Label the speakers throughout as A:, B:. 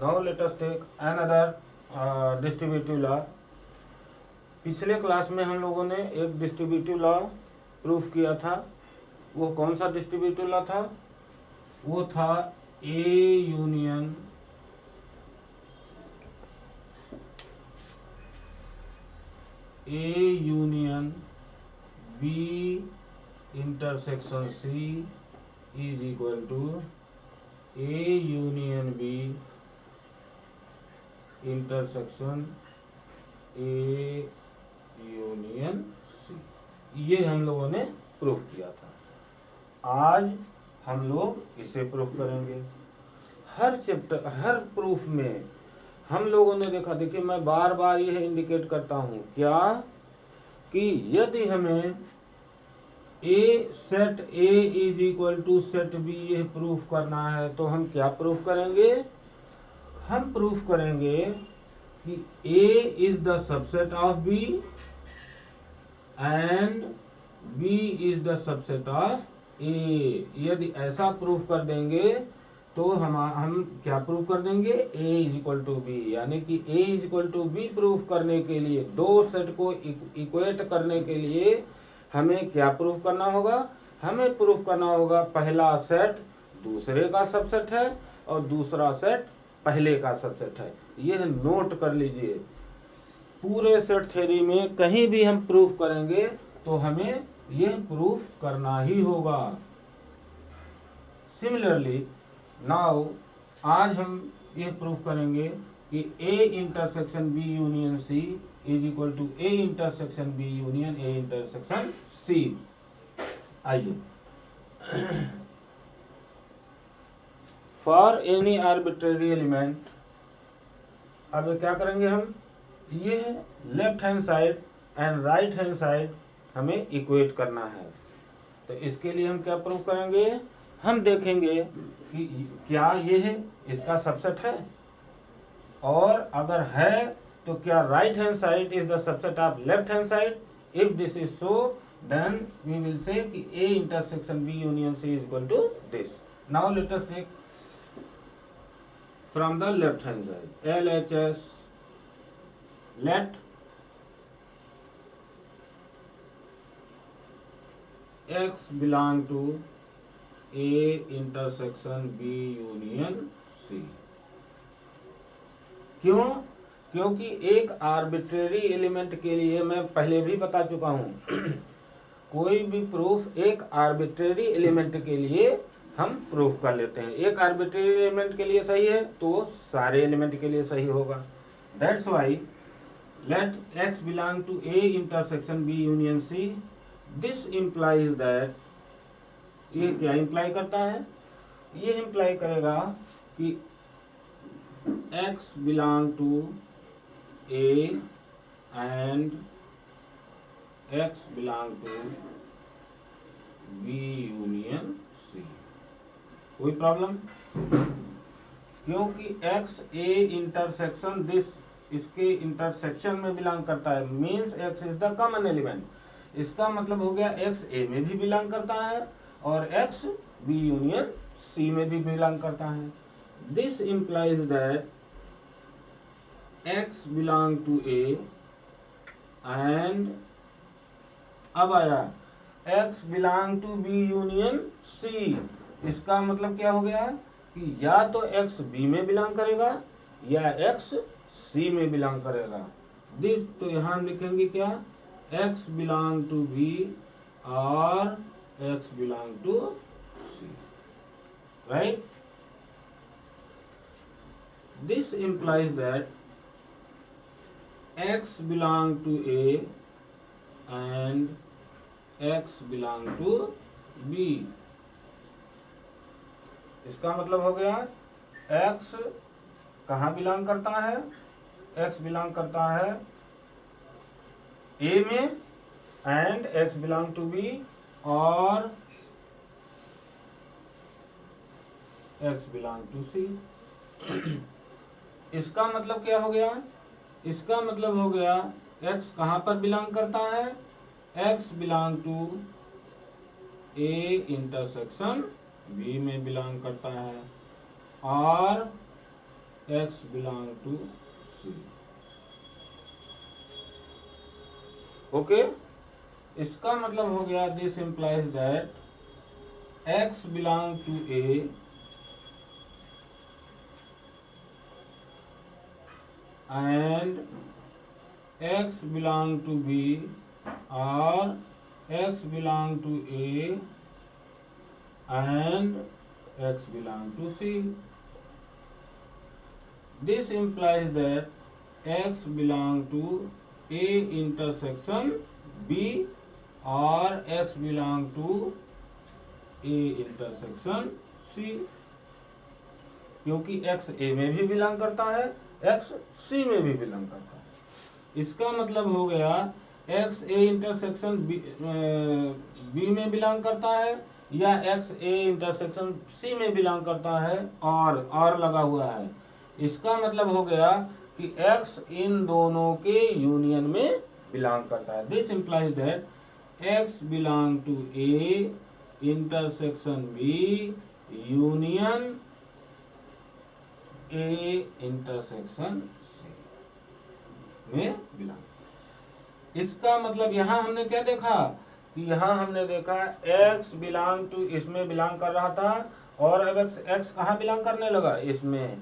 A: Now let us take another distributive law. पिछले class में हम लोगों ने एक डिस्ट्रीब्यूटिव लॉ प्रूफ किया था। वो कौन सा डिस्ट्रीब्यूटिव लॉ था? वो था A union B intersection C is equal to A union B intersection A union C. ये हम लोगों ने प्रूफ किया था। आज हम लोग इसे प्रूफ करेंगे। हर चैप्टर, हर प्रूफ में हम लोगों ने देखा, देखिए मैं बार बार यह इंडिकेट करता हूं क्या कि यदि हमें set A is equal to set B यह प्रूफ करना है तो हम क्या प्रूफ करेंगे? हम प्रूफ करेंगे कि A is the subset of B and B is the subset of A. यदि ऐसा प्रूफ कर देंगे तो हम क्या प्रूफ कर देंगे? A is equal to B. यानी कि A is equal to B proof करने के लिए, दो सेट को इक्वेट करने के लिए हमें क्या प्रूफ करना होगा? हमें प्रूफ करना होगा पहला सेट दूसरे का सबसेट है और दूसरा सेट पहले का सबसेट है। यह नोट कर लीजिए। पूरे सेट थ्योरी में कहीं भी हम प्रूफ करेंगे तो हमें यह प्रूफ करना ही होगा। सिमिलरली नाउ आज हम यह प्रूफ करेंगे कि A intersection B union C is equal to A intersection B union A intersection C. आइए, फॉर एनी आर्बिट्रेरी एलिमेंट, अब क्या करेंगे हम? ये left hand side and right hand side हमें इक्वेट करना है। तो इसके लिए हम क्या प्रूफ करेंगे? हम देखेंगे कि क्या ये है इसका सबसेट है, और अगर है तो क्या right hand side is the subset of left hand side. If this is so then we will say कि A intersection B union C is equal to this. Now let us take from the left hand side LHS, let x belong to A intersection B union C। क्यों? क्योंकि एक arbitrary element के लिए मैं पहले भी बता चुका हूं कोई भी प्रूफ एक आर्बिट्रेरी एलिमेंट के लिए हम प्रूफ कर लेते हैं। एक आर्बिट्रेरी एलिमेंट के लिए सही है तो सारे एलिमेंट के लिए सही होगा। That's why let x belong to A intersection B union C। this implies that, ये क्या इंप्लाई करता है? ये इंप्लाई करेगा कि x belong to A and x belong to B union C। कोई प्रॉब्लम? क्योंकि x A इंटरसेक्शन दिस इसके इंटरसेक्शन में बिलोंग करता है, means x is the common element. इसका मतलब हो गया x A में भी बिलोंग करता है और x B यूनियन C में भी बिलोंग करता है। This implies that x belong to A and, अब आया x belong to B union C। इसका मतलब क्या हो गया कि या तो x B में बिलोंग करेगा या x C में बिलोंग करेगा। दिस, तो यहां हम लिखेंगे क्या? x बिलोंग टू B और x belong to C, right? This implies that x belong to A and x belong to B। इसका मतलब हो गया x कहाँ बिलोंग करता है? x बिलोंग करता है A में and x belong to B और x बिलोंग टू C। इसका मतलब क्या हो गया? इसका मतलब हो गया x कहाँ पर बिलोंग करता है? x belong to A intersection B में बिलोंग करता है और x belong to C। Okay, इसका मतलब हो गया this implies that x belong to A and x belong to B or x belong to A and x belong to C. This implies that x belong to A intersection B or x belong to A intersection C, क्योंकि x A में भी belong करता है, x C में भी belong करता है। इसका मतलब हो गया x A इंटरसेक्शन B में बिलोंग करता है या x A इंटरसेक्शन C में बिलोंग करता है, और लगा हुआ है। इसका मतलब हो गया कि x इन दोनों के यूनियन में बिलोंग करता है। This implies that x belong to A intersection B union A intersection C में बिलोंग। इसका मतलब यहाँ हमने क्या देखा कि यहाँ हमने देखा x बिलोंग टू इसमें बिलोंग कर रहा था, और अब x कहाँ बिलोंग करने लगा, इसमें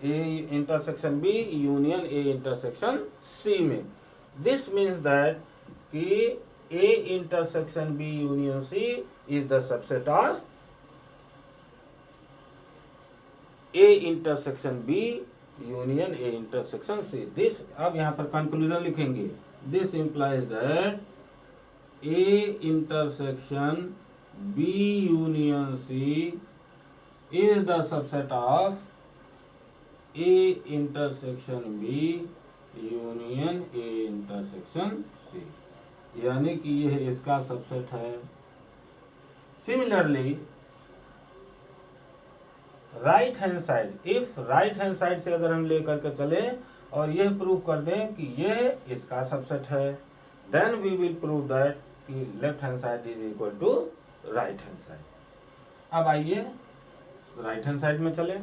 A: A intersection B union A intersection C में। दिस मीन्स दैट कि A intersection B union C is the subset of A intersection B union A intersection C। This, अब यहाँ पर कंक्लूजन लिखेंगे, this implies that A intersection B union C is the subset of A intersection B union A intersection C, यानी कि यह इसका subset है। Similarly right hand side, if right hand side से अगर हम लेकर के चले और यह प्रूव कर दें कि यह इसका सबसेट है, then we will prove that कि left hand side is equal to right hand side. अब आइए राइट हैंड साइड में चले।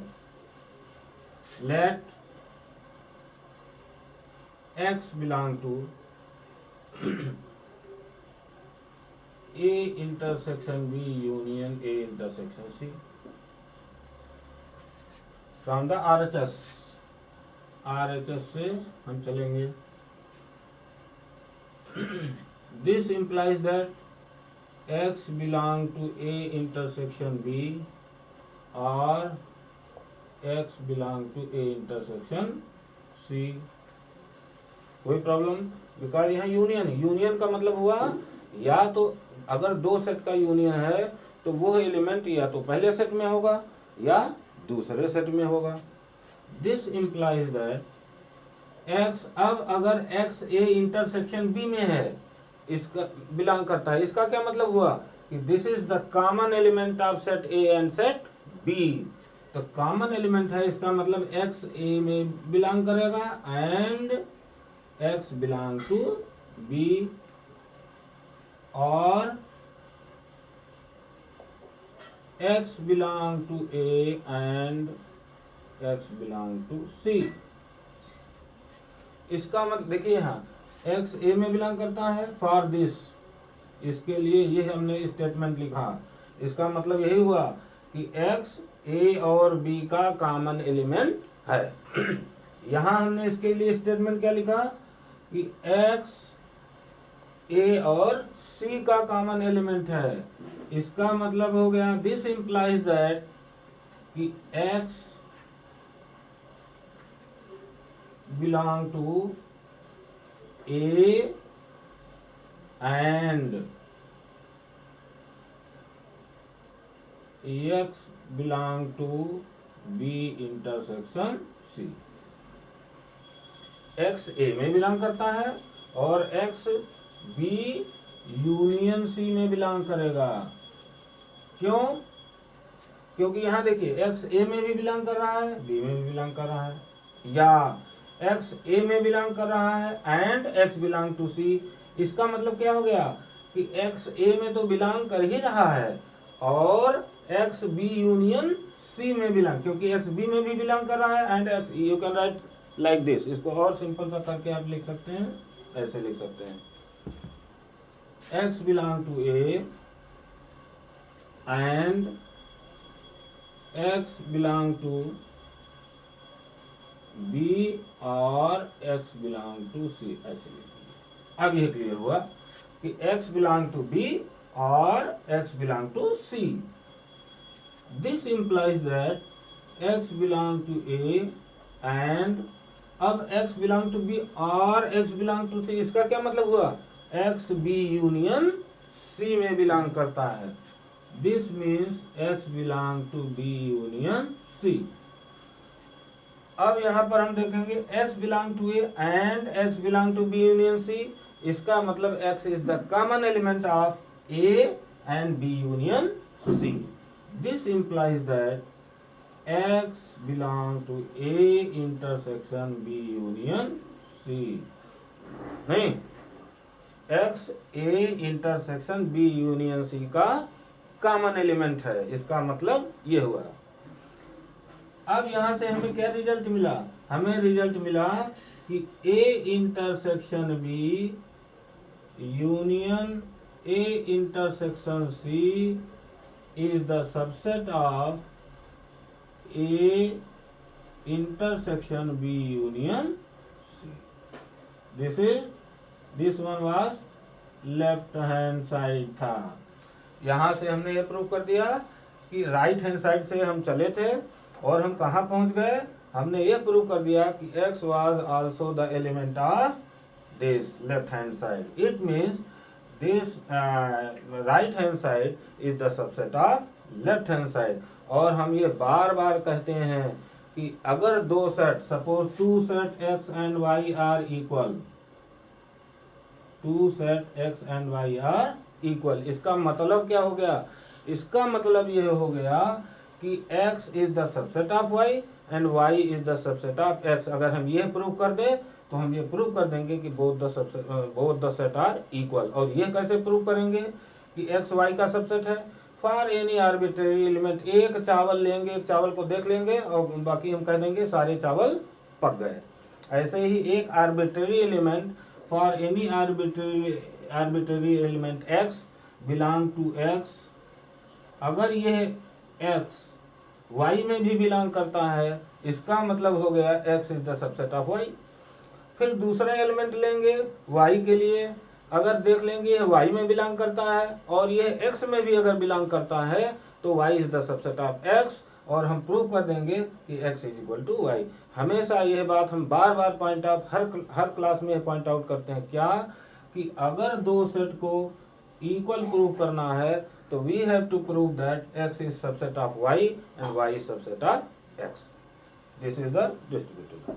A: Let x belong to A intersection B union A intersection C from the RHS से हम चलेंगे। This implies that x belong to A intersection B और x belong to A intersection C। कोई problem, because यहाँ union का मतलब हुआ या तो अगर दो सेट का यूनियन है तो वो एलिमेंट या तो पहले सेट में होगा या दूसरे सेट में होगा। दिस इम्प्लाइज दैट x, अब अगर x A इंटरसेक्शन B में है, इसका बिलोंग करता है, इसका क्या मतलब हुआ कि this is the common element of set A and set B। तो कॉमन एलिमेंट है, इसका मतलब x A में बिलोंग करेगा and x belong to B और x belong to A and x belong to C। इसका मतलब देखिए यहाँ x A में बिलोंग करता है फॉर दिस, इसके लिए ये हमने स्टेटमेंट लिखा। इसका मतलब यही हुआ कि x A और B का कॉमन एलिमेंट है। यहाँ हमने इसके लिए स्टेटमेंट क्या लिखा कि x A और C का कॉमन एलिमेंट है। इसका मतलब हो गया दिस इम्प्लाइज दैट कि x belong to A and x belong to B intersection C। x A में बिलोंग करता है और x B यूनियन C में बिलोंग करेगा। क्यों? क्योंकि यहाँ देखिए x A में भी बिलोंग कर रहा है, B में भी बिलोंग कर रहा है, या x A में बिलोंग कर रहा है and x belong to C। इसका मतलब क्या हो गया कि x A में तो बिलोंग कर ही रहा है और x B यूनियन सी में बिलोंग, क्योंकि एक्स बी में भी बिलोंग कर रहा है, and you can write like this. इसको और सिंपल सा करके आप लिख सकते हैं, ऐसे लिख सकते हैं, x belong to A and x belong to B और एक्स बिलोंग टू सी, ऐसे लिखिए। अब यह क्लियर हुआ कि एक्स बिलोंग टू बी और x belong to C. This implies that x belong to A and, अब एक्स बिलोंग टू बी और एक्स बिलोंग टू सी, इसका क्या मतलब हुआ? एक्स बी यूनियन सी में बिलोंग करता है। This means x belong to B union C. अब यहाँ पर हम देखेंगे x belong to A and x belong to B union C, इसका मतलब x is the common element of A and B union C. This implies that x belong to A intersection B union C, नहीं, x A intersection B union C का common element है, इसका मतलब ये हुआ। अब यहां से हमें क्या रिजल्ट मिला? हमें रिजल्ट मिला कि A intersection B union A intersection C is the subset of A intersection B union C. This one was left hand side था। यहां से हमने ये प्रूव कर दिया कि राइट हैंड साइड से हम चले थे और हम कहाँ पहुंच गए? हमने ये प्रूव कर दिया कि x was also the element of this left hand side. It means this right hand side is the subset of left hand side. और हम ये बार बार कहते हैं कि अगर दो set, suppose two set x and y are equal, two set x and y are equal, इसका मतलब क्या हो गया? इसका मतलब ये हो गया कि x is the subset of y and y is the subset of x। अगर हम ये प्रूव कर दें तो हम ये प्रूव कर देंगे कि both the set are equal। और ये कैसे प्रूव करेंगे कि x y का सबसेट है? फॉर एनी आर्बिट्रेरी एलिमेंट, एक चावल लेंगे, एक चावल को देख लेंगे और बाकी हम कह देंगे सारे चावल पक गए। ऐसे ही एक arbitrary element, for any arbitrary element x belong to x, अगर ये x y में भी बिलोंग करता है, इसका मतलब हो गया x is the subset of y। फिर दूसरा एलिमेंट लेंगे y के लिए, अगर देख लेंगे ये y में बिलोंग करता है और ये x में भी अगर बिलोंग करता है तो y is the subset of x, और हम प्रूव कर देंगे कि x is equal to y। हमेशा यह बात हम बार बार पॉइंट आउट, हर क्लास में पॉइंट आउट करते हैं, क्या कि अगर दो सेट को इक्वल प्रूव करना है तो we have to prove that x is subset of y and y is subset of x. This is the distributive.